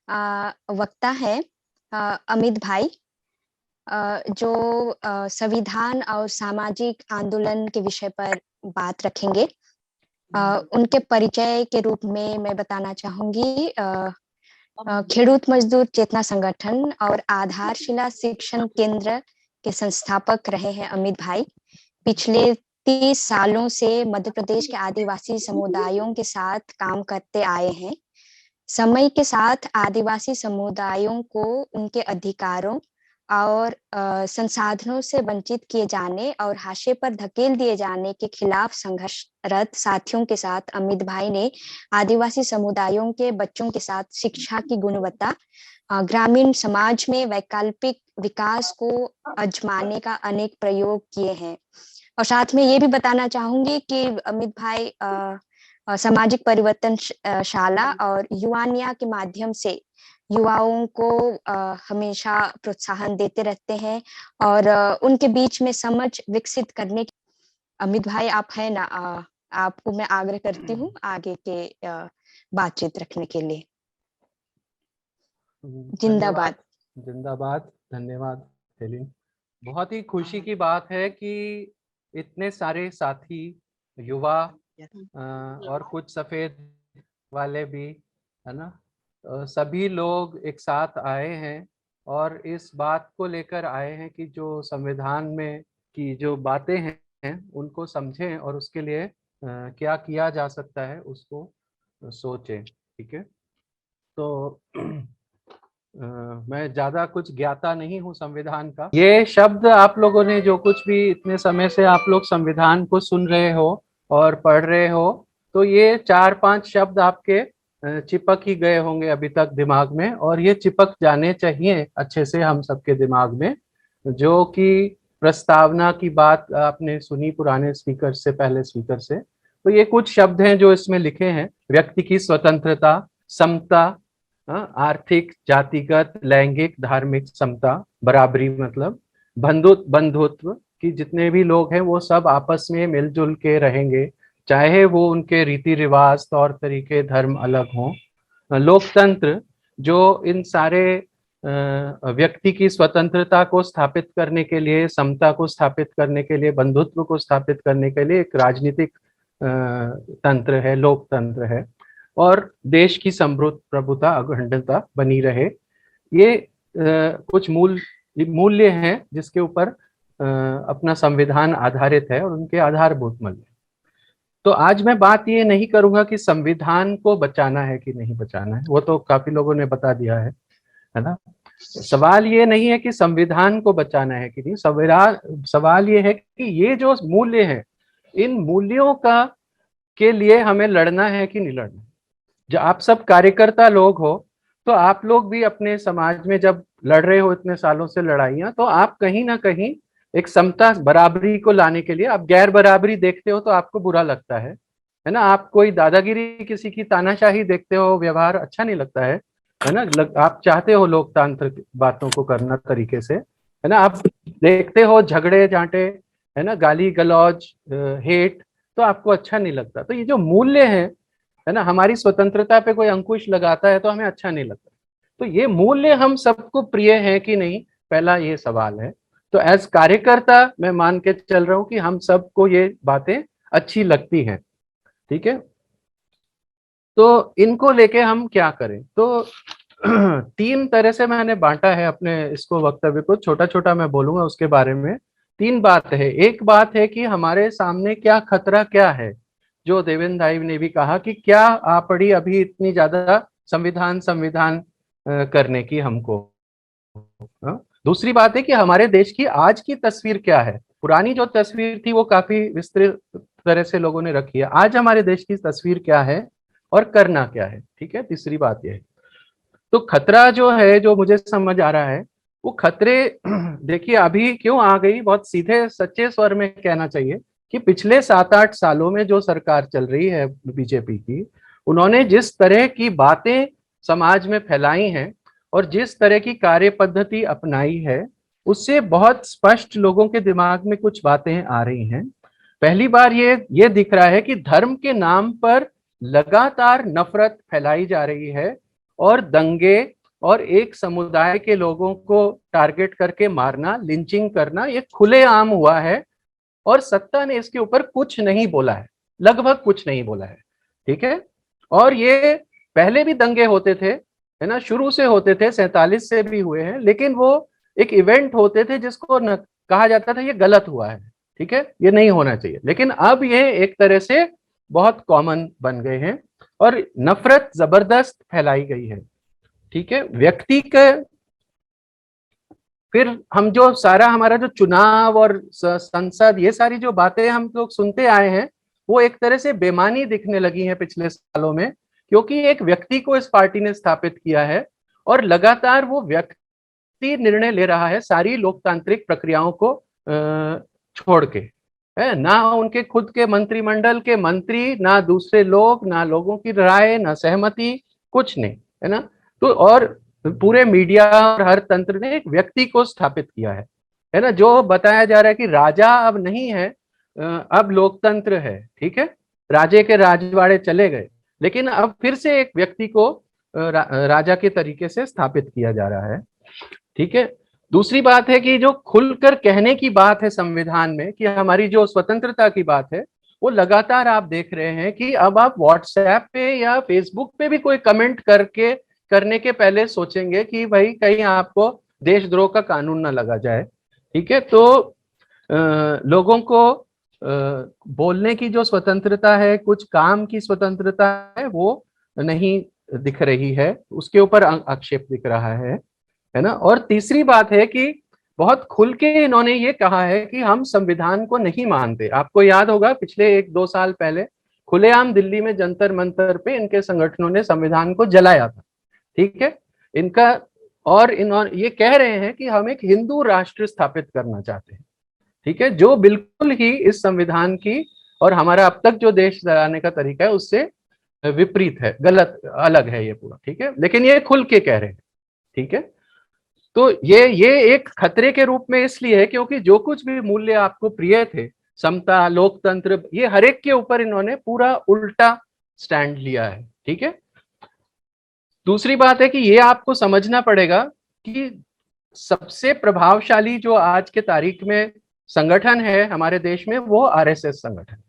वक्ता है अमित भाई, जो संविधान और सामाजिक आंदोलन के विषय पर बात रखेंगे। उनके परिचय के रूप में मैं बताना चाहूंगी, खेडूत मजदूर चेतना संगठन और आधारशिला शिक्षण केंद्र के संस्थापक रहे हैं अमित भाई। पिछले 30 सालों से मध्य प्रदेश के आदिवासी समुदायों के साथ काम करते आए हैं। समय के साथ आदिवासी समुदायों को उनके अधिकारों और संसाधनों से वंचित किए जाने और हाशिए पर धकेल दिए जाने के खिलाफ संघर्षरत साथियों के साथ अमित भाई ने आदिवासी समुदायों के बच्चों के साथ शिक्षा की गुणवत्ता, ग्रामीण समाज में वैकल्पिक विकास को आजमाने का अनेक प्रयोग किए हैं। और साथ में ये भी बताना चाहूंगी कि अमित भाई सामाजिक परिवर्तन शाला और युवानिया के माध्यम से युवाओं को हमेशा प्रोत्साहन देते रहते हैं और उनके बीच में समझ विकसित करने की। अमित भाई आप है ना, आपको मैं आग्रह करती हूँ आगे के बातचीत रखने के लिए। जिंदाबाद। जिंदाबाद। धन्यवाद हेलिन। बहुत ही खुशी की बात है कि इतने सारे साथी, युवा और कुछ सफेद वाले भी, है ना, सभी लोग एक साथ आए हैं और इस बात को लेकर आए हैं कि जो संविधान में की जो बातें हैं उनको समझें और उसके लिए क्या किया जा सकता है उसको सोचें। ठीक है, तो मैं ज्यादा कुछ ज्ञाता नहीं हूँ संविधान का। ये शब्द आप लोगों ने जो कुछ भी इतने समय से आप लोग संविधान को सुन रहे हो और पढ़ रहे हो, तो ये 4-5 शब्द आपके चिपक ही गए होंगे अभी तक दिमाग में, और ये चिपक जाने चाहिए अच्छे से हम सबके दिमाग में। जो कि प्रस्तावना की बात आपने सुनी पुराने स्पीकर से, पहले स्पीकर से, तो ये कुछ शब्द हैं जो इसमें लिखे हैं। व्यक्ति की स्वतंत्रता, समता, आर्थिक, जातिगत, लैंगिक, धार्मिक समता, बराबरी, मतलब बंधुत्व कि जितने भी लोग हैं वो सब आपस में मिलजुल के रहेंगे, चाहे वो उनके रीति रिवाज, तौर तरीके, धर्म अलग हों। लोकतंत्र जो इन सारे व्यक्ति की स्वतंत्रता को स्थापित करने के लिए, समता को स्थापित करने के लिए, बंधुत्व को स्थापित करने के लिए एक राजनीतिक तंत्र है, लोकतंत्र है। और देश की समृद्ध प्रभुता, अखंडता बनी रहे। ये कुछ मूल्य हैं जिसके ऊपर अपना संविधान आधारित है और उनके आधारभूत मूल्य। तो आज मैं बात ये नहीं करूंगा कि संविधान को बचाना है कि नहीं बचाना है, वो तो काफी लोगों ने बता दिया है ना। सवाल ये नहीं है कि संविधान को बचाना है कि नहीं, सवाल ये है कि ये जो मूल्य है, इन मूल्यों का के लिए हमें लड़ना है कि नहीं लड़ना। जो आप सब कार्यकर्ता लोग हो, तो आप लोग भी अपने समाज में जब लड़ रहे हो इतने सालों से लड़ाइयां, तो आप कहीं ना कहीं एक समता, बराबरी को लाने के लिए, आप गैर बराबरी देखते हो तो आपको बुरा लगता है ना। आप कोई दादागिरी, किसी की तानाशाही देखते हो, व्यवहार अच्छा नहीं लगता है ना। आप चाहते हो लोकतांत्रिक बातों को करना तरीके से, है ना। आप देखते हो झगड़े झांटे, है ना, गाली गलौज, हेट, तो आपको अच्छा नहीं लगता। तो ये जो मूल्य है ना, हमारी स्वतंत्रता पे कोई अंकुश लगाता है तो हमें अच्छा नहीं लगता। तो ये मूल्य हम सबको प्रिय है कि नहीं, पहला ये सवाल है। तो एज कार्यकर्ता मैं मान के चल रहा हूं कि हम सबको ये बातें अच्छी लगती हैं। ठीक है, तो इनको लेके हम क्या करें। तो 3 तरह से मैंने बांटा है अपने इसको, वक्तव्य को छोटा छोटा मैं बोलूंगा उसके बारे में। 3 बात है। एक बात है कि हमारे सामने क्या खतरा क्या है, जो देवेंद्र भाई ने भी कहा कि क्या आ पड़ी अभी इतनी ज्यादा संविधान संविधान करने की हमको। दूसरी बात है कि हमारे देश की आज की तस्वीर क्या है। पुरानी जो तस्वीर थी वो काफी विस्तृत तरह से लोगों ने रखी है। आज हमारे देश की तस्वीर क्या है और करना क्या है। ठीक है, तीसरी बात यह है। तो खतरा जो है, जो मुझे समझ आ रहा है, वो खतरे देखिए अभी क्यों आ गई, बहुत सीधे सच्चे स्वर में कहना चाहिए कि पिछले 7-8 सालों में जो सरकार चल रही है बीजेपी की, उन्होंने जिस तरह की बातें समाज में फैलाई हैं और जिस तरह की कार्य पद्धति अपनाई है, उससे बहुत स्पष्ट लोगों के दिमाग में कुछ बातें आ रही हैं। पहली बार ये दिख रहा है कि धर्म के नाम पर लगातार नफरत फैलाई जा रही है और दंगे और एक समुदाय के लोगों को टारगेट करके मारना, लिंचिंग करना, ये खुलेआम हुआ है और सत्ता ने इसके ऊपर कुछ नहीं बोला है, लगभग कुछ नहीं बोला है। ठीक है, और ये पहले भी दंगे होते थे, है ना, शुरू से होते थे, 47 से भी हुए हैं, लेकिन वो एक इवेंट होते थे जिसको न कहा जाता था ये गलत हुआ है, ठीक है, ये नहीं होना चाहिए। लेकिन अब ये एक तरह से बहुत कॉमन बन गए हैं और नफरत जबरदस्त फैलाई गई है। ठीक है, व्यक्ति के फिर हम जो सारा हमारा जो चुनाव और संसद, ये सारी जो बातें हम लोग सुनते आए हैं, वो एक तरह से बेमानी दिखने लगी हैं पिछले सालों में, क्योंकि एक व्यक्ति को इस पार्टी ने स्थापित किया है और लगातार वो व्यक्ति निर्णय ले रहा है सारी लोकतांत्रिक प्रक्रियाओं को छोड़ के, है ना, उनके खुद के मंत्रिमंडल के मंत्री, ना दूसरे लोग, ना लोगों की राय, ना सहमति, कुछ नहीं, है ना। तो और पूरे मीडिया और हर तंत्र ने एक व्यक्ति को स्थापित किया है ना, जो बताया जा रहा है कि राजा अब नहीं है, अब लोकतंत्र है। ठीक है, राजे के राजवाड़े चले गए, लेकिन अब फिर से एक व्यक्ति को राजा के तरीके से स्थापित किया जा रहा है। ठीक है, दूसरी बात है कि जो खुलकर कहने की बात है संविधान में कि हमारी जो स्वतंत्रता की बात है, वो लगातार आप देख रहे हैं कि अब आप व्हाट्सएप पे या फेसबुक पे भी कोई कमेंट करने के पहले सोचेंगे कि भाई कहीं आपको देशद्रोह का कानून ना लगा जाए। ठीक है, तो लोगों को बोलने की जो स्वतंत्रता है, कुछ काम की स्वतंत्रता है, वो नहीं दिख रही है, उसके ऊपर आक्षेप दिख रहा है ना। और तीसरी बात है कि बहुत खुल के इन्होंने ये कहा है कि हम संविधान को नहीं मानते। आपको याद होगा पिछले 1-2 साल पहले खुलेआम दिल्ली में जंतर मंतर पे इनके संगठनों ने संविधान को जलाया था। ठीक है, इनका, और इन्होंने ये कह रहे हैं कि हम एक हिंदू राष्ट्र स्थापित करना चाहते हैं। ठीक है, जो बिल्कुल ही इस संविधान की और हमारा अब तक जो देश चलाने का तरीका है उससे विपरीत है, गलत, अलग है ये पूरा। ठीक है, लेकिन ये खुल के कह रहे हैं। ठीक है, तो ये एक खतरे के रूप में इसलिए है क्योंकि जो कुछ भी मूल्य आपको प्रिय थे, समता, लोकतंत्र, ये हर एक के ऊपर इन्होंने पूरा उल्टा स्टैंड लिया है। ठीक है, दूसरी बात है कि ये आपको समझना पड़ेगा कि सबसे प्रभावशाली जो आज के तारीख में संगठन है हमारे देश में, वो आरएसएस संगठन,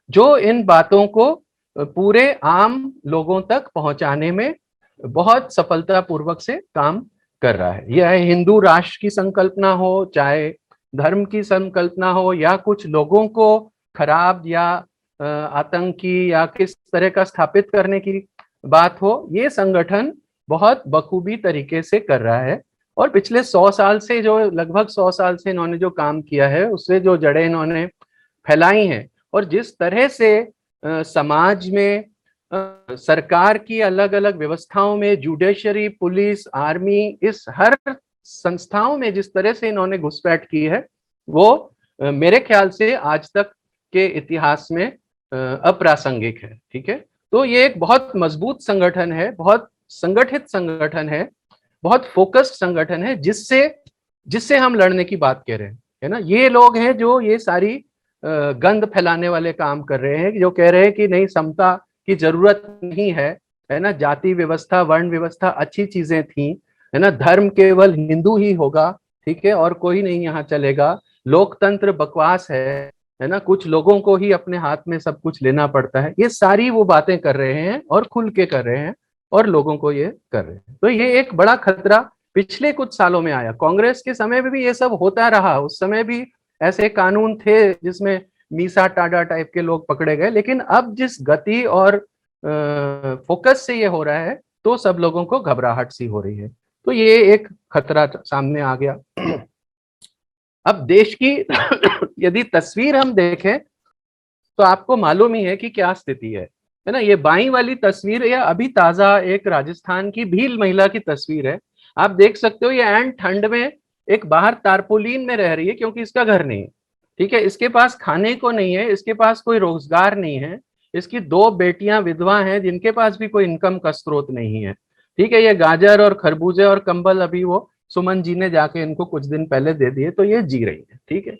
जो इन बातों को पूरे आम लोगों तक पहुंचाने में बहुत सफलतापूर्वक से काम कर रहा है। यह हिंदू राष्ट्र की संकल्पना हो, चाहे धर्म की संकल्पना हो, या कुछ लोगों को खराब या आतंकी या किस तरह का स्थापित करने की बात हो, ये संगठन बहुत बखूबी तरीके से कर रहा है। और पिछले 100 साल से, जो लगभग 100 साल से इन्होंने जो काम किया है, उससे जो जड़ें इन्होंने फैलाई हैं, और जिस तरह से समाज में सरकार की अलग अलग व्यवस्थाओं में, जुडिशरी, पुलिस, आर्मी, इस हर संस्थाओं में जिस तरह से इन्होंने घुसपैठ की है, वो मेरे ख्याल से आज तक के इतिहास में अप्रासंगिक है। ठीक है, तो ये एक बहुत मजबूत संगठन है, बहुत संगठित संगठन है, बहुत फोकस्ड संगठन है, जिससे हम लड़ने की बात कह रहे हैं, है ना। ये लोग हैं जो ये सारी गंद फैलाने वाले काम कर रहे हैं, जो कह रहे हैं कि नहीं, समता की जरूरत नहीं है ना, जाति व्यवस्था, वर्ण व्यवस्था अच्छी चीजें थी, है ना, धर्म केवल हिंदू ही होगा, ठीक है, और कोई नहीं यहाँ चलेगा, लोकतंत्र बकवास है ना, कुछ लोगों को ही अपने हाथ में सब कुछ लेना पड़ता है। ये सारी वो बातें कर रहे हैं और खुल के कर रहे हैं और लोगों को ये कर रहे हैं। तो ये एक बड़ा खतरा पिछले कुछ सालों में आया। कांग्रेस के समय में भी ये सब होता रहा, उस समय भी ऐसे कानून थे जिसमें मीसा टाडा टाइप के लोग पकड़े गए, लेकिन अब जिस गति और फोकस से ये हो रहा है, तो सब लोगों को घबराहट सी हो रही है। तो ये एक खतरा सामने आ गया। अब देश की यदि तस्वीर हम देखें तो आपको मालूम ही है कि क्या स्थिति है ना। ये बाईं वाली तस्वीर या अभी ताजा एक राजस्थान की भील महिला की तस्वीर है। आप देख सकते हो, ये एंड ठंड में एक बाहर तारपोलिन में रह रही है क्योंकि इसका घर नहीं है। ठीक है, इसके पास खाने को नहीं है, इसके पास कोई रोजगार नहीं है, इसकी 2 बेटियां विधवा हैं जिनके पास भी कोई इनकम का स्रोत नहीं है। ठीक है, ये गाजर और खरबूजे और कंबल अभी वो सुमन जी ने जाके इनको कुछ दिन पहले दे दिए, तो ये जी रही है। ठीक है,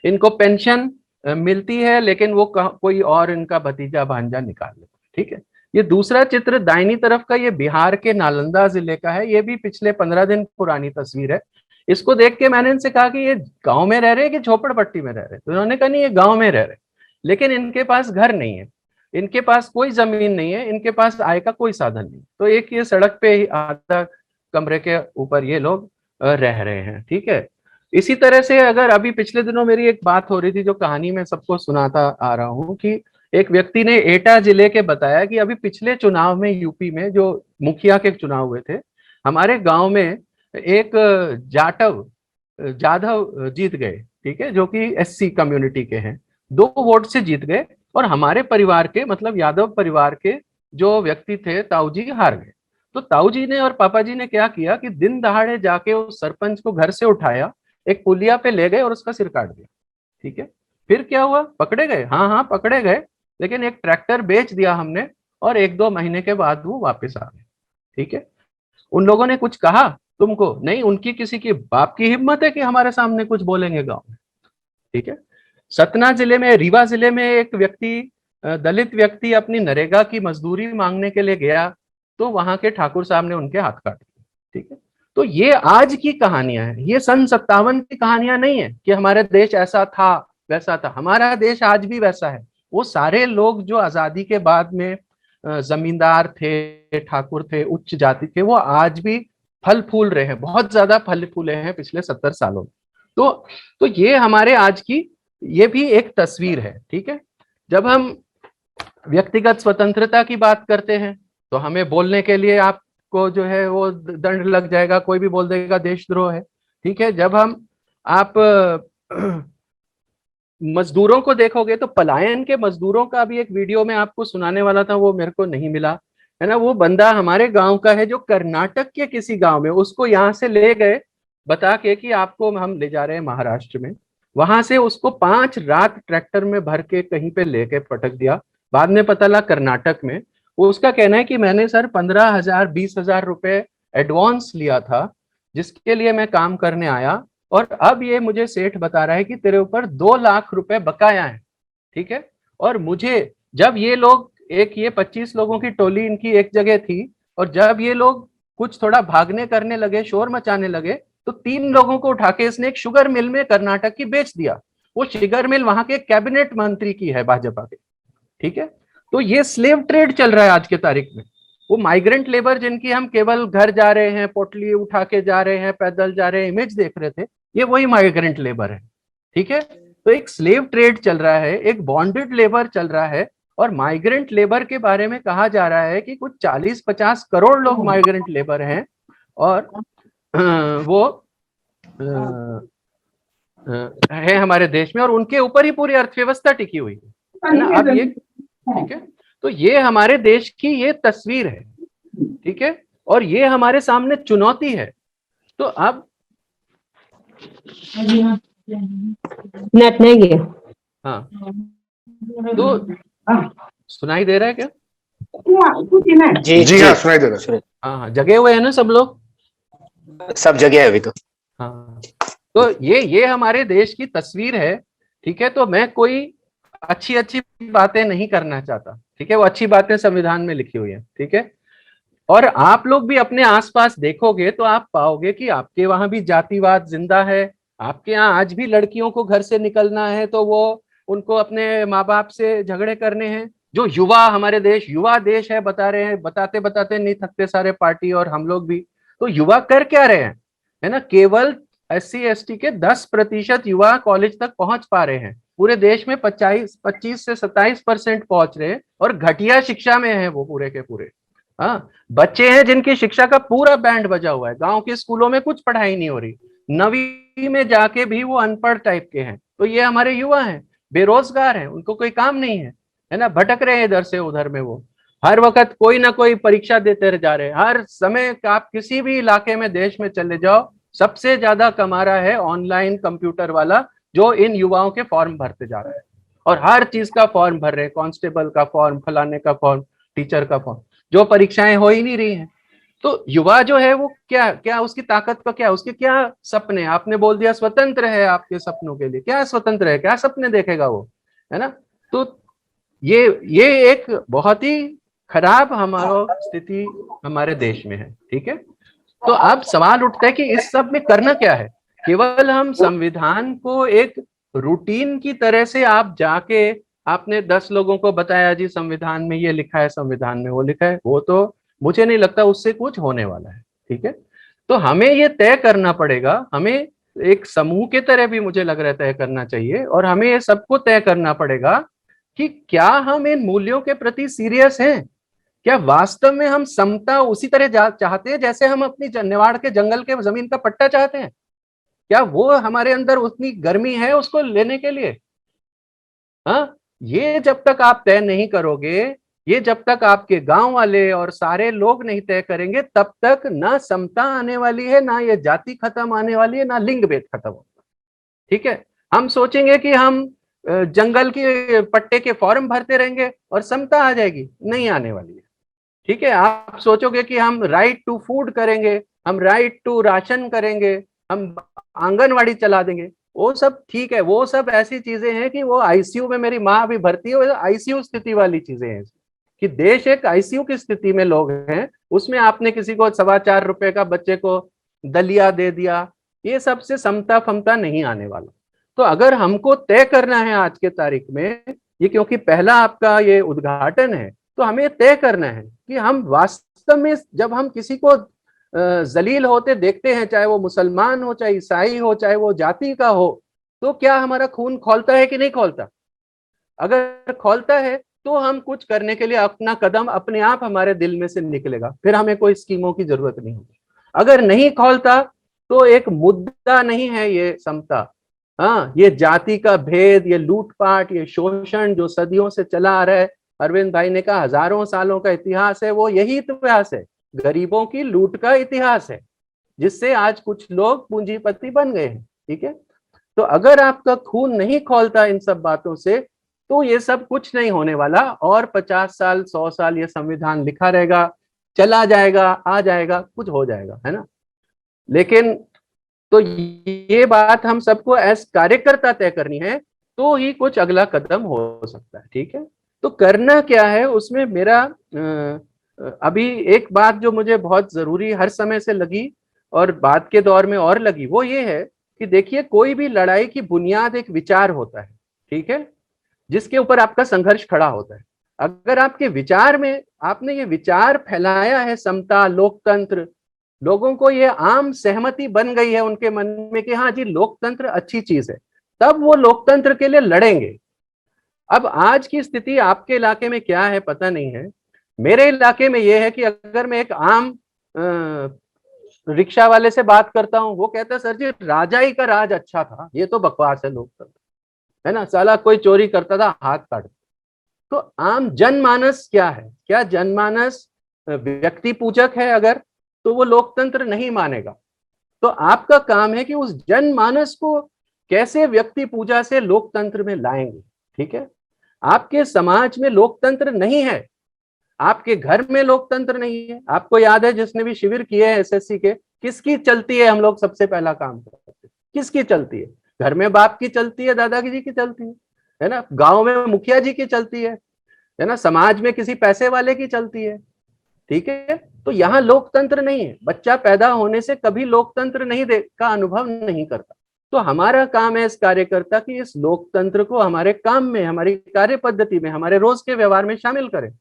इनको पेंशन मिलती है, लेकिन वो कोई और इनका भतीजा भांजा निकाल लेता है। ठीक है, ये दूसरा चित्र दाहिनी तरफ का, ये बिहार के नालंदा जिले का है। ये भी पिछले 15 दिन पुरानी तस्वीर है। इसको देख के मैंने इनसे कहा कि ये गांव में रह रहे हैं कि झोपड़पट्टी में रह रहे हैं, तो इन्होंने कहा नहीं, ये गांव में रह रहे, लेकिन इनके पास घर नहीं है, इनके पास कोई जमीन नहीं है, इनके पास आय का कोई साधन नहीं। तो एक ये सड़क पे ही आधा कमरे के ऊपर ये लोग रह रहे हैं। ठीक है। इसी तरह से अगर अभी पिछले दिनों मेरी एक बात हो रही थी, जो कहानी मैं सबको सुनाता आ रहा हूँ, कि एक व्यक्ति ने एटा जिले के बताया कि अभी पिछले चुनाव में यूपी में जो मुखिया के चुनाव हुए थे, हमारे गांव में एक जाधव जीत गए। ठीक है, जो कि एससी कम्युनिटी के हैं, 2 वोट से जीत गए, और हमारे परिवार के, मतलब यादव परिवार के जो व्यक्ति थे ताऊ जी, हार गए। तो ताऊ जी ने और पापा जी ने क्या किया कि दिन दहाड़े जाके उस सरपंच को घर से उठाया, एक पुलिया पे ले गए और उसका सिर काट दिया। ठीक है। फिर क्या हुआ, पकड़े गए, हाँ हाँ पकड़े गए, लेकिन एक ट्रैक्टर बेच दिया हमने, और 1-2 महीने के बाद वो वापस आ गए। ठीक है। उन लोगों ने कुछ कहा तुमको नहीं? उनकी किसी की बाप की हिम्मत है कि हमारे सामने कुछ बोलेंगे गांव में? ठीक है। सतना जिले में, रीवा जिले में एक व्यक्ति, दलित व्यक्ति अपनी नरेगा की मजदूरी मांगने के लिए गया, तो वहां के ठाकुर साहब ने उनके हाथ काट दिए। ठीक है। तो ये आज की कहानियां हैं, ये सन 57 की कहानियां नहीं है कि हमारा देश ऐसा था वैसा था। हमारा देश आज भी वैसा है। वो सारे लोग जो आजादी के बाद में जमींदार थे, ठाकुर थे, उच्च जाति थे, वो आज भी फल फूल रहे हैं, बहुत ज्यादा फल फूले हैं पिछले 70 सालों में। तो ये हमारे आज की, ये भी एक तस्वीर है। ठीक है। जब हम व्यक्तिगत स्वतंत्रता की बात करते हैं, तो हमें बोलने के लिए आपको जो है वो दंड लग जाएगा, कोई भी बोल देगा देशद्रोह है। ठीक है। जब आप मजदूरों को देखोगे, तो पलायन के मजदूरों का भी एक वीडियो में आपको सुनाने वाला था, वो मेरे को नहीं मिला, है ना। वो बंदा हमारे गांव का है, जो कर्नाटक के किसी गांव में, उसको यहाँ से ले गए बता के कि आपको हम ले जा रहे हैं महाराष्ट्र में। वहां से उसको 5 रात ट्रैक्टर में भर के कहीं पे लेके पटक दिया। बाद में पता लगा कर्नाटक में। वो उसका कहना है कि मैंने सर 15,000 20,000 रुपए एडवांस लिया था, जिसके लिए मैं काम करने आया, और अब ये मुझे सेठ बता रहा है कि तेरे ऊपर 2 लाख रुपए बकाया है। ठीक है। और मुझे, जब ये लोग, एक ये 25 लोगों की टोली इनकी एक जगह थी, और जब ये लोग कुछ थोड़ा भागने करने लगे, शोर मचाने लगे, तो 3 लोगों को उठा के इसने एक शुगर मिल में कर्नाटक की बेच दिया। वो शुगर मिल वहां के कैबिनेट मंत्री की है, भाजपा के। ठीक है। तो ये स्लेव ट्रेड चल रहा है आज के तारीख में। वो माइग्रेंट लेबर जिनकी हम केवल घर जा रहे हैं, पोटली उठा के जा रहे हैं, पैदल जा रहे हैं, इमेज देख रहे थे, ये वही माइग्रेंट लेबर है। ठीक है। तो एक स्लेव ट्रेड चल रहा है, एक बॉन्डेड लेबर चल रहा है, और माइग्रेंट लेबर के बारे में कहा जा रहा है कि कुछ 40-50 करोड़ लोग माइग्रेंट लेबर हैं, और वो है हमारे देश में, और उनके ऊपर ही पूरी अर्थव्यवस्था टिकी हुई है ना। अब ये, ठीक है, तो ये हमारे देश की ये तस्वीर है। ठीक है। और ये हमारे सामने चुनौती है। तो अब नेट नहीं गया। हाँ, तो सुनाई दे रहा है क्या? जी जी हाँ, सुनाई दे रहा है। हाँ, जगे हुए हैं ना सब लोग? सब जगह है अभी तो। हाँ, तो ये हमारे देश की तस्वीर है। ठीक है। तो मैं कोई अच्छी बातें नहीं करना चाहता। ठीक है। वो अच्छी बातें संविधान में लिखी हुई है। ठीक है। और आप लोग भी अपने आसपास देखोगे तो आप पाओगे कि आपके वहां भी जातिवाद जिंदा है। आपके यहाँ आज भी लड़कियों को घर से निकलना है तो वो उनको अपने माँ बाप से झगड़े करने हैं। जो युवा, हमारे देश युवा देश है बता रहे हैं, बताते बताते नहीं थकते सारे पार्टी और हम लोग भी। तो युवा कर क्या रहे हैं, है ना। केवल SC/ST के 10% युवा कॉलेज तक पहुंच पा रहे हैं। पूरे देश में 25 से 27% पहुंच रहे हैं, और घटिया शिक्षा में है वो पूरे के पूरे। हाँ, बच्चे हैं जिनकी शिक्षा का पूरा बैंड बजा हुआ है। गांव के स्कूलों में कुछ पढ़ाई नहीं हो रही, 9वीं में जाके भी वो अनपढ़ टाइप के हैं। तो ये हमारे युवा हैं, बेरोजगार हैं, उनको कोई काम नहीं है ना, भटक रहे हैं इधर से उधर में। वो हर वक्त कोई ना कोई परीक्षा देते जा रहे हैं। हर समय आप किसी भी इलाके में देश में चले जाओ, सबसे ज्यादा कमा रहा है ऑनलाइन कंप्यूटर वाला, जो इन युवाओं के फॉर्म भरते जा रहा है, और हर चीज का फॉर्म भर रहे हैं, कांस्टेबल का फॉर्म, फलाने का फॉर्म, टीचर का फॉर्म, जो परीक्षाएं हो ही नहीं रही हैं। तो युवा जो है वो क्या उसकी ताकत का क्या, उसके क्या सपने? आपने बोल दिया स्वतंत्र है आपके सपनों के लिए, क्या स्वतंत्र है, क्या सपने देखेगा वो, है ना। तो ये एक बहुत ही खराब हमारा स्थिति हमारे देश में है। ठीक है, तो अब सवाल उठता है कि इस सब में करना क्या है। केवल हम संविधान को एक रूटीन की तरह से आप जाके आपने 10 लोगों को बताया जी संविधान में ये लिखा है, संविधान में वो लिखा है, वो तो मुझे नहीं लगता उससे कुछ होने वाला है। ठीक है, तो हमें ये तय करना पड़ेगा, हमें एक समूह के तरह भी मुझे लग रहा है तय करना चाहिए, और हमें ये सबको तय करना पड़ेगा कि क्या हम इन मूल्यों के प्रति सीरियस हैं, क्या वास्तव में हम समता उसी तरह चाहते हैं जैसे हम अपनी नेवाड़ के जंगल के जमीन का पट्टा चाहते हैं, क्या वो हमारे अंदर उतनी गर्मी है उसको लेने के लिए। हाँ, ये जब तक आप तय नहीं करोगे, ये जब तक आपके गांव वाले और सारे लोग नहीं तय करेंगे, तब तक ना समता आने वाली है, ना ये जाति खत्म आने वाली है, ना लिंग भेद खत्म होगा। ठीक है, हम सोचेंगे कि हम जंगल के पट्टे के फॉर्म भरते रहेंगे और समता आ जाएगी, नहीं आने वाली है। ठीक है, आप सोचोगे कि हम राइट टू फूड करेंगे, हम राइट टू राशन करेंगे, हम आंगनवाड़ी चला देंगे, वो सब ठीक है, वो सब ऐसी चीजें हैं कि वो आईसीयू में मेरी माँ अभी भर्ती है, आईसीयू स्थिति वाली चीजें हैं कि देश एक आईसीयू की स्थिति में लोग हैं, उसमें आपने किसी को 4.25 रुपए का बच्चे को दलिया दे दिया, ये सबसे समता फमता नहीं आने वाला। तो अगर हमको तय करना है आज के तारीख में, ये क्योंकि पहला आपका ये उद्घाटन है, तो हमें तय करना है कि हम वास्तव में जब हम किसी को जलील होते देखते हैं, चाहे वो मुसलमान हो, चाहे ईसाई हो, चाहे वो जाति का हो, तो क्या हमारा खून खौलता है कि नहीं खौलता। अगर खौलता है तो हम कुछ करने के लिए अपना कदम अपने आप हमारे दिल में से निकलेगा, फिर हमें कोई स्कीमों की जरूरत नहीं होगी। अगर नहीं खौलता तो एक मुद्दा नहीं है ये समता। हाँ, ये जाति का भेद, ये लूटपाट, ये शोषण जो सदियों से चला आ रहा है, अरविंद भाई ने कहा हजारों सालों का इतिहास है, वो यही इतिहास है, गरीबों की लूट का इतिहास है, जिससे आज कुछ लोग पूंजीपति बन गए हैं। ठीक है, तो अगर आपका खून नहीं खौलता इन सब बातों से, तो ये सब कुछ नहीं होने वाला, और 50 साल 100 साल ये संविधान लिखा रहेगा, चला जाएगा, आ जाएगा, कुछ हो जाएगा, है ना। लेकिन तो ये बात हम सबको एज कार्यकर्ता तय करनी है, तो ही कुछ अगला कदम हो सकता है। ठीक है, तो करना क्या है उसमें मेरा अभी एक बात जो मुझे बहुत जरूरी हर समय से लगी और बाद के दौर में और लगी, वो ये है कि देखिए कोई भी लड़ाई की बुनियाद एक विचार होता है। ठीक है, जिसके ऊपर आपका संघर्ष खड़ा होता है। अगर आपके विचार में आपने ये विचार फैलाया है समता, लोकतंत्र, लोगों को ये आम सहमति बन गई है उनके मन में कि हाँ जी लोकतंत्र अच्छी चीज है, तब वो लोकतंत्र के लिए लड़ेंगे। अब आज की स्थिति आपके इलाके में क्या है पता नहीं है, मेरे इलाके में यह है कि अगर मैं एक आम रिक्शा वाले से बात करता हूं, वो कहता है सर जी राजाई का राज अच्छा था, ये तो बकवास है लोकतंत्र, है ना, साला कोई चोरी करता था हाथ काट। तो आम जनमानस क्या है, क्या जनमानस व्यक्ति पूजक है अगर, तो वो लोकतंत्र नहीं मानेगा। तो आपका काम है कि उस जनमानस को कैसे व्यक्ति पूजा से लोकतंत्र में लाएंगे। ठीक है, आपके समाज में लोकतंत्र नहीं है, आपके घर में लोकतंत्र नहीं है। आपको याद है जिसने भी शिविर किए हैं एसएससी के, किसकी चलती है, हम लोग सबसे पहला काम करते हैं, किसकी चलती है, घर में बाप की चलती है, दादाजी की चलती है ना, गांव में मुखिया जी की चलती है ना, समाज में किसी पैसे वाले की चलती है। ठीक है, तो यहाँ लोकतंत्र नहीं है, बच्चा पैदा होने से कभी लोकतंत्र नहीं का अनुभव नहीं करता। तो हमारा काम है इस कार्यकर्ता की इस लोकतंत्र को हमारे काम में, हमारी कार्य पद्धति में, हमारे रोज के व्यवहार में शामिल करें।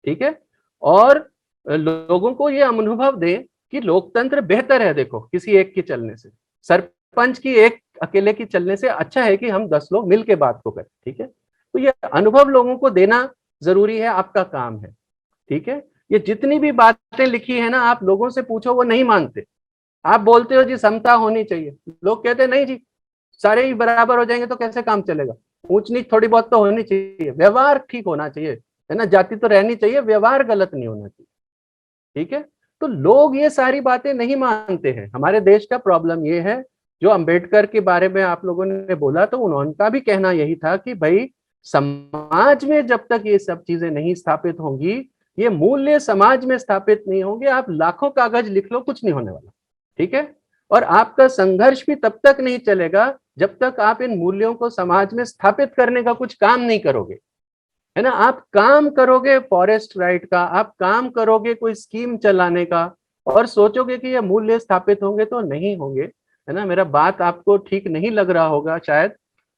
ठीक है, और लोगों को ये अनुभव दे कि लोकतंत्र बेहतर है। देखो किसी एक के चलने से, सरपंच की एक अकेले की चलने से अच्छा है कि हम 10 लोग मिल के बात को करें। ठीक है, तो ये अनुभव लोगों को देना जरूरी है, आपका काम है। ठीक है, ये जितनी भी बातें लिखी है ना, आप लोगों से पूछो वो नहीं मानते। आप बोलते हो जी समता होनी चाहिए, लोग कहते हैं नहीं जी सारे ही बराबर हो जाएंगे तो कैसे काम चलेगा, ऊंच नीच थोड़ी बहुत तो होनी चाहिए, व्यवहार ठीक होना चाहिए, है ना, जाति तो रहनी चाहिए, व्यवहार गलत नहीं होना चाहिए। ठीक है, तो लोग ये सारी बातें नहीं मानते हैं। हमारे देश का प्रॉब्लम ये है, जो अंबेडकर के बारे में आप लोगों ने बोला, तो उनका भी कहना यही था कि भाई समाज में जब तक ये सब चीजें नहीं स्थापित होंगी, ये मूल्य समाज में स्थापित नहीं होंगे, आप लाखों कागज लिख लो कुछ नहीं होने वाला। ठीक है, और आपका संघर्ष भी तब तक नहीं चलेगा जब तक आप इन मूल्यों को समाज में स्थापित करने का कुछ काम नहीं करोगे। है ना। आप काम करोगे फॉरेस्ट राइट का, आप काम करोगे कोई स्कीम चलाने का, और सोचोगे कि ये मूल्य स्थापित होंगे, तो नहीं होंगे, है ना। मेरा बात आपको ठीक नहीं लग रहा होगा शायद,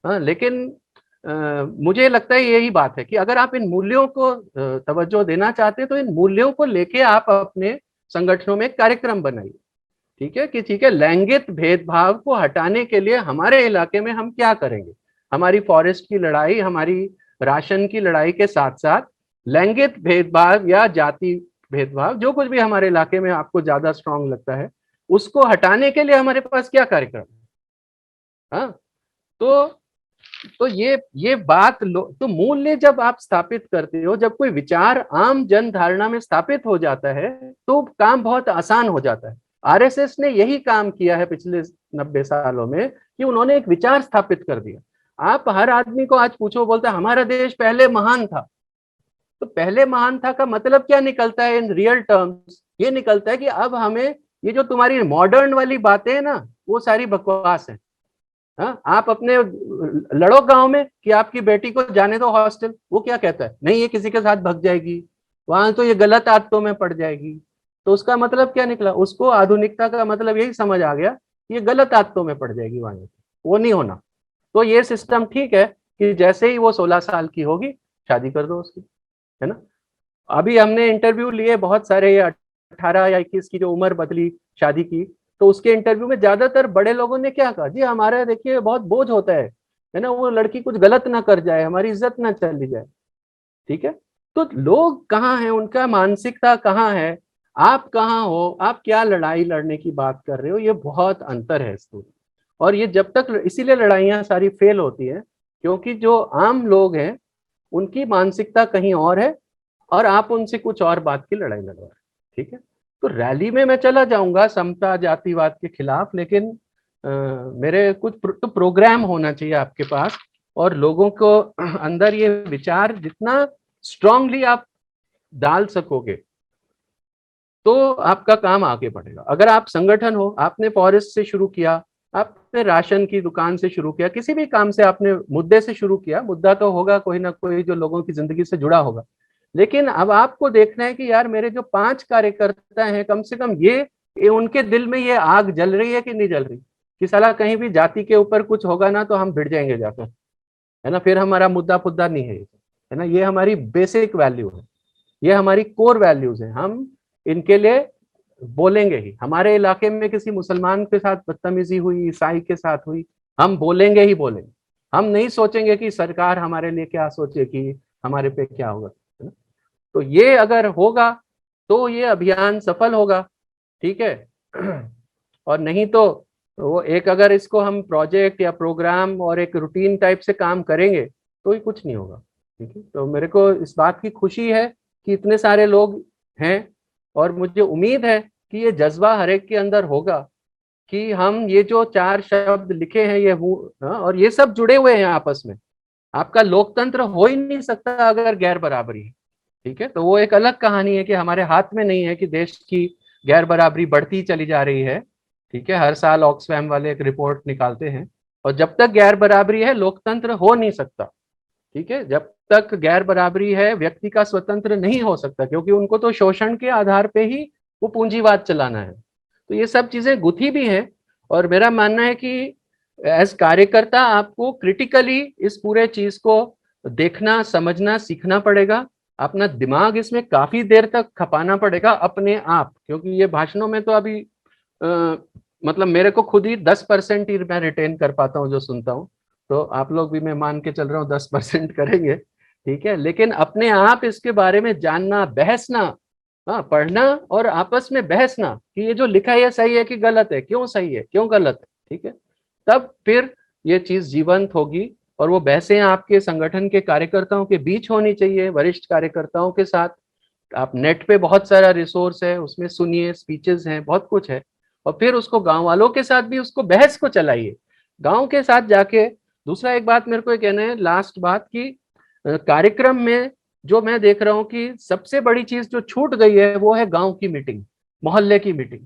हाँ, लेकिन मुझे लगता है यही बात है कि अगर आप इन मूल्यों को तवज्जो देना चाहते हैं, तो इन मूल्यों को लेके आप अपने संगठनों में एक कार्यक्रम बनाइए। ठीक है, कि ठीक है, लैंगिक भेदभाव को हटाने के लिए हमारे इलाके में हम क्या करेंगे। हमारी फॉरेस्ट की लड़ाई, हमारी राशन की लड़ाई के साथ साथ लैंगिक भेदभाव या जाति भेदभाव, जो कुछ भी हमारे इलाके में आपको ज्यादा स्ट्रांग लगता है, उसको हटाने के लिए हमारे पास क्या कार्यक्रम है। हाँ, तो ये बात तो मूल्य जब आप स्थापित करते हो, जब कोई विचार आम जन धारणा में स्थापित हो जाता है, तो काम बहुत आसान हो जाता है। आरएसएस ने यही काम किया है पिछले 90 सालों में, कि उन्होंने एक विचार स्थापित कर दिया। आप हर आदमी को आज पूछो, बोलता है हमारा देश पहले महान था। तो पहले महान था का मतलब क्या निकलता है इन रियल टर्म्स? ये निकलता है कि अब हमें ये जो तुम्हारी मॉडर्न वाली बातें हैं ना, वो सारी बकवास है। हाँ, आप अपने लड़ो गांव में कि आपकी बेटी को जाने दो हॉस्टल, वो क्या कहता है, नहीं ये किसी के साथ भग जाएगी, वहां तो ये गलत आदतों में पड़ जाएगी। तो उसका मतलब क्या निकला? उसको आधुनिकता का मतलब यही समझ आ गया, ये गलत आदतों में पड़ जाएगी, वहां वो नहीं होना। तो ये सिस्टम ठीक है कि जैसे ही वो 16 साल की होगी, शादी कर दो उसकी, है ना। अभी हमने इंटरव्यू लिए बहुत सारे, 18 या 21 की जो उम्र बदली शादी की, तो उसके इंटरव्यू में ज्यादातर बड़े लोगों ने क्या कहा, जी हमारा देखिए बहुत बोझ होता है ना, वो लड़की कुछ गलत ना कर जाए, हमारी इज्जत ना चली जाए। ठीक है, तो लोग कहाँ हैं, उनका मानसिकता कहाँ है, आप कहाँ हो, आप क्या लड़ाई लड़ने की बात कर रहे हो, ये बहुत अंतर है इसमें। और ये जब तक, इसीलिए लड़ाइयाँ सारी फेल होती हैं, क्योंकि जो आम लोग हैं उनकी मानसिकता कहीं और है, और आप उनसे कुछ और बात की लड़ाई लड़ रहे हैं। ठीक है, तो रैली में मैं चला जाऊंगा समता जातिवाद के खिलाफ, लेकिन मेरे कुछ तो प्रोग्राम होना चाहिए आपके पास, और लोगों को अंदर ये विचार जितना स्ट्रांगली आप डाल सकोगे, तो आपका काम आगे बढ़ेगा। अगर आप संगठन हो, आपने फॉरेस्ट से शुरू किया, आपने राशन की दुकान से शुरू किया, किसी भी काम से आपने मुद्दे से शुरू किया, मुद्दा तो होगा कोई ना कोई जो लोगों की जिंदगी से जुड़ा होगा, लेकिन अब आपको देखना है कि यार मेरे जो 5 कार्यकर्ता हैं, कम से कम ये उनके दिल में ये आग जल रही है कि नहीं जल रही, कि साला कहीं भी जाति के ऊपर कुछ होगा ना तो हम भिड़ जाएंगे जाकर, है ना, फिर हमारा मुद्दा फुद्दा नहीं है ना। ये हमारी बेसिक वैल्यू है, ये हमारी कोर वैल्यूज है, हम इनके लिए बोलेंगे ही। हमारे इलाके में किसी मुसलमान के साथ बदतमीजी हुई, ईसाई के साथ हुई, हम बोलेंगे ही बोलेंगे। हम नहीं सोचेंगे कि सरकार हमारे लिए क्या सोचेगी, हमारे पे क्या होगा, है ना। तो ये अगर होगा तो ये अभियान सफल होगा। ठीक है और नहीं तो वो एक, अगर इसको हम प्रोजेक्ट या प्रोग्राम और एक रूटीन टाइप से काम करेंगे तो ही कुछ नहीं होगा। ठीक है, तो मेरे को इस बात की खुशी है कि इतने सारे लोग हैं, और मुझे उम्मीद है कि ये जज्बा हर एक के अंदर होगा कि हम ये जो 4 शब्द लिखे हैं, ये और ये सब जुड़े हुए हैं आपस में। आपका लोकतंत्र हो ही नहीं सकता अगर गैर बराबरी है। ठीक है, तो वो एक अलग कहानी है कि हमारे हाथ में नहीं है कि देश की गैर बराबरी बढ़ती चली जा रही है। ठीक है, हर साल ऑक्सफैम वाले एक रिपोर्ट निकालते हैं, और जब तक गैर बराबरी है लोकतंत्र हो नहीं सकता। ठीक है, जब तक गैर बराबरी है व्यक्ति का स्वतंत्र नहीं हो सकता, क्योंकि उनको तो शोषण के आधार पे ही वो पूंजीवाद चलाना है। तो ये सब चीजें गुथी भी हैं, और मेरा मानना है कि एज कार्यकर्ता आपको क्रिटिकली इस पूरे चीज को देखना, समझना, सीखना पड़ेगा। अपना दिमाग इसमें काफी देर तक खपाना पड़ेगा अपने आप, क्योंकि ये भाषणों में तो अभी मतलब मेरे को खुद ही 10% ही मैं रिटेन कर पाता हूँ जो सुनता हूँ। तो आप लोग भी, मैं मान के चल रहा हूँ, 10% करेंगे। ठीक है, लेकिन अपने आप इसके बारे में जानना, बहसना, हाँ, पढ़ना और आपस में बहसना कि ये जो लिखा है ये सही है कि गलत है, क्यों सही है क्यों गलत है। ठीक है, तब फिर ये चीज जीवंत होगी, और वो बहसें आपके संगठन के कार्यकर्ताओं के बीच होनी चाहिए, वरिष्ठ कार्यकर्ताओं के साथ। आप नेट पे बहुत सारा रिसोर्स है, उसमें सुनिए, स्पीचेस हैं, बहुत कुछ है, और फिर उसको गांव वालों के साथ भी उसको बहस को चलाइए, गांव के साथ जाके। दूसरा एक बात मेरे को कहना है, लास्ट बात, की कार्यक्रम में जो मैं देख रहा हूँ कि सबसे बड़ी चीज जो छूट गई है वो है गांव की मीटिंग, मोहल्ले की मीटिंग।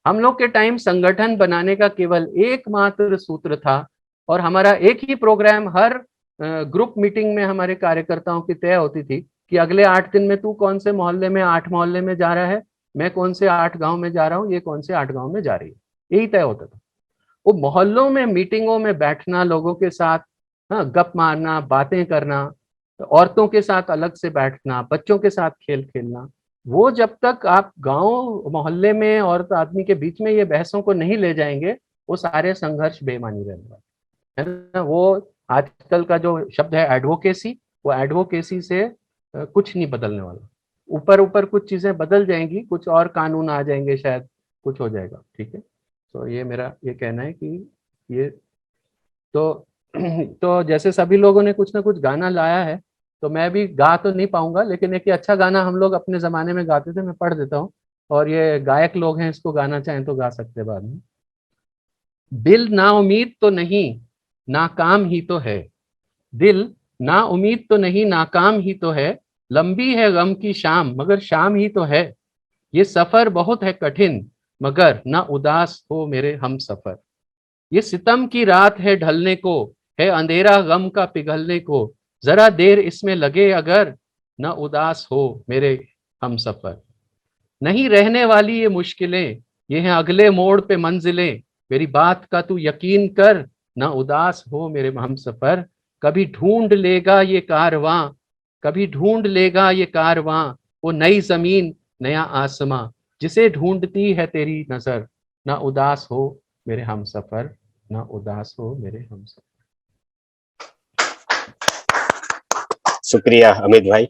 हम लोग के टाइम संगठन बनाने का केवल एकमात्र सूत्र था, और हमारा एक ही प्रोग्राम हर ग्रुप मीटिंग में हमारे कार्यकर्ताओं की तय होती थी कि अगले 8 दिन में तू कौन से मोहल्ले में 8 मोहल्ले में जा रहा है, मैं कौन से 8 गांव में जा रहा हूँ, ये कौन से 8 गांव में जा रही है, यही तय होता था। वो मोहल्लों में मीटिंगों में बैठना, लोगों के साथ गप मारना, बातें करना, औरतों के साथ अलग से बैठना, बच्चों के साथ खेल खेलना, वो जब तक आप गांव मोहल्ले में औरत आदमी के बीच में ये बहसों को नहीं ले जाएंगे, वो सारे संघर्ष बेमानी रहने वाले है ना। वो आजकल का जो शब्द है एडवोकेसी, वो एडवोकेसी से कुछ नहीं बदलने वाला। ऊपर ऊपर कुछ चीजें बदल जाएंगी, कुछ और कानून आ जाएंगे, शायद कुछ हो जाएगा, ठीक है। तो ये मेरा ये कहना है कि ये तो जैसे सभी लोगों ने कुछ ना कुछ गाना लाया है, तो मैं भी गा तो नहीं पाऊंगा, लेकिन एक अच्छा गाना हम लोग अपने जमाने में गाते थे, मैं पढ़ देता हूँ, और ये गायक लोग हैं, इसको गाना चाहें तो गा सकते बाद में। दिल ना उम्मीद तो नहीं, नाकाम ही तो है, दिल ना उम्मीद तो नहीं, नाकाम ही तो है, लंबी है गम की शाम मगर शाम ही तो है, ये सफर बहुत है कठिन मगर ना उदास हो मेरे हम सफर, ये सितम की रात है ढलने को, है अंधेरा गम का पिघलने को, जरा देर इसमें लगे अगर, ना उदास हो मेरे हम सफर, नहीं रहने वाली ये मुश्किलें, ये हैं अगले मोड़ पे मंजिलें, मेरी बात का तू यकीन कर, ना उदास हो मेरे हम सफर, कभी ढूंढ लेगा ये कारवां, कभी ढूंढ लेगा ये कारवां, वो नई जमीन नया आसमां, जिसे ढूंढती है तेरी नजर, ना उदास हो मेरे हम सफर, ना उदास हो मेरे हम सफर। शुक्रिया अमित भाई।